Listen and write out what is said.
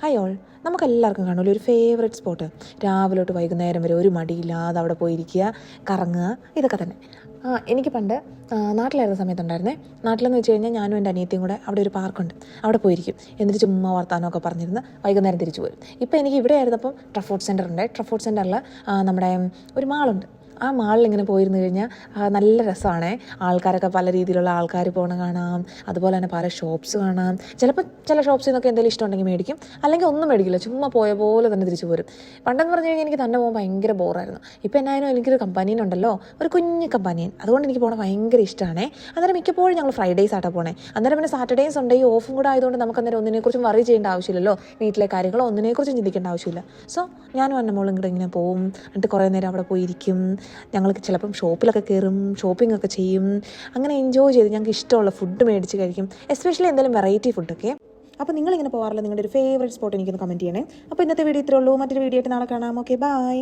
Hi all, നമുക്കെല്ലാവർക്കും കാണുമല്ലോ ഒരു ഫേവറേറ്റ് സ്പോട്ട്. രാവിലെ തൊട്ട് വൈകുന്നേരം വരെ ഒരു മടിയില്ലാതെ അവിടെ പോയിരിക്കുക, കറങ്ങുക, ഇതൊക്കെ തന്നെ. എനിക്ക് പണ്ട് നാട്ടിലായിരുന്ന സമയത്തുണ്ടായിരുന്നേ. നാട്ടിലെന്ന് വെച്ച് കഴിഞ്ഞാൽ ഞാനും എൻ്റെ അനിയത്തിയും കൂടെ അവിടെ ഒരു പാർക്കുണ്ട്, അവിടെ പോയിരിക്കും. എന്നിട്ട് ചുമ്മാ വർത്താനമൊക്കെ പറഞ്ഞിരുന്ന് വൈകുന്നേരം തിരിച്ചു പോരും. ഇപ്പോൾ എനിക്ക് ഇവിടെ ആയിരുന്നപ്പം ട്രഫോർട്ട് സെൻറ്റർ ഉണ്ട്. ട്രഫോർട്ട് സെൻറ്ററിൽ നമ്മുടെ ഒരു മാളുണ്ട്. ആ മാളിൽ ഇങ്ങനെ പോയിരുന്നു കഴിഞ്ഞാൽ നല്ല രസമാണ്. ആൾക്കാരൊക്കെ പല രീതിയിലുള്ള ആൾക്കാർ പോകണ കാണാം. അതുപോലെ തന്നെ പല ഷോപ്സ് കാണാം. ചിലപ്പോൾ ചില ഷോപ്സിൽ നിന്നൊക്കെ എന്തെങ്കിലും ഇഷ്ടമുണ്ടെങ്കിൽ മേടിക്കും, അല്ലെങ്കിൽ ഒന്നും മേടിക്കില്ല, ചുമ്മാ പോയ പോലെ തന്നെ തിരിച്ചു പോരും. പണ്ടെന്ന് പറഞ്ഞു കഴിഞ്ഞാൽ എനിക്ക് തന്നെ പോകാൻ ഭയങ്കര ബോറായിരുന്നു. ഇപ്പോൾ എന്നായാലും എനിക്കൊരു കമ്പാനിയനുണ്ടല്ലോ, ഒരു കുഞ്ഞ് കമ്പാനിയൻ. അതുകൊണ്ട് എനിക്ക് പോകണം ഭയങ്കര ഇഷ്ടമാണ്. അന്നേരം മിക്കപ്പോഴും ഞങ്ങൾ ഫ്രൈഡേയ്സ് ആയിട്ടാണ് പോണേ. അന്നേരം പിന്നെ സാറ്റർഡേയും സൺഡേയും ഓഫും കൂടെ ആയതുകൊണ്ട് നമുക്ക് അന്നേരം ഒന്നിനെക്കുറിച്ചും വറി ചെയ്യേണ്ട ആവശ്യമില്ലല്ലോ. വീട്ടിലെ കാര്യങ്ങളോ ഒന്നിനെക്കുറിച്ചും ചിന്തിക്കേണ്ട ആവശ്യമില്ല. സോ ഞാനും എൻ്റെ മോളും കൂടെ ഇങ്ങനെ പോവും. എന്നിട്ട് കുറേ നേരം അവിടെ പോയിരിക്കും. ഞങ്ങൾക്ക് ചിലപ്പം ഷോപ്പിലൊക്കെ കയറും, ഷോപ്പിംഗ് ഒക്കെ ചെയ്യും. അങ്ങനെ എൻജോയ് ചെയ്ത് ഞങ്ങൾക്ക് ഇഷ്ടമുള്ള ഫുഡ് മേടിച്ച് കഴിക്കും, എസ്പെഷ്യലി എന്തെങ്കിലും വെറൈറ്റി ഫുഡൊക്കെ. അപ്പോൾ നിങ്ങളിങ്ങനെ പോകാറില്ല, നിങ്ങളുടെ ഒരു ഫേവറേറ്റ് സ്പോട്ട് എനിക്കൊന്ന് കമൻറ്റ് ചെയ്യണേ. അപ്പോൾ ഇന്നത്തെ വീഡിയോ ഇത്രേ ഉള്ളൂ. മറ്റൊരു വീഡിയോ ആയിട്ട് നാളെ കാണാം. Okay, by.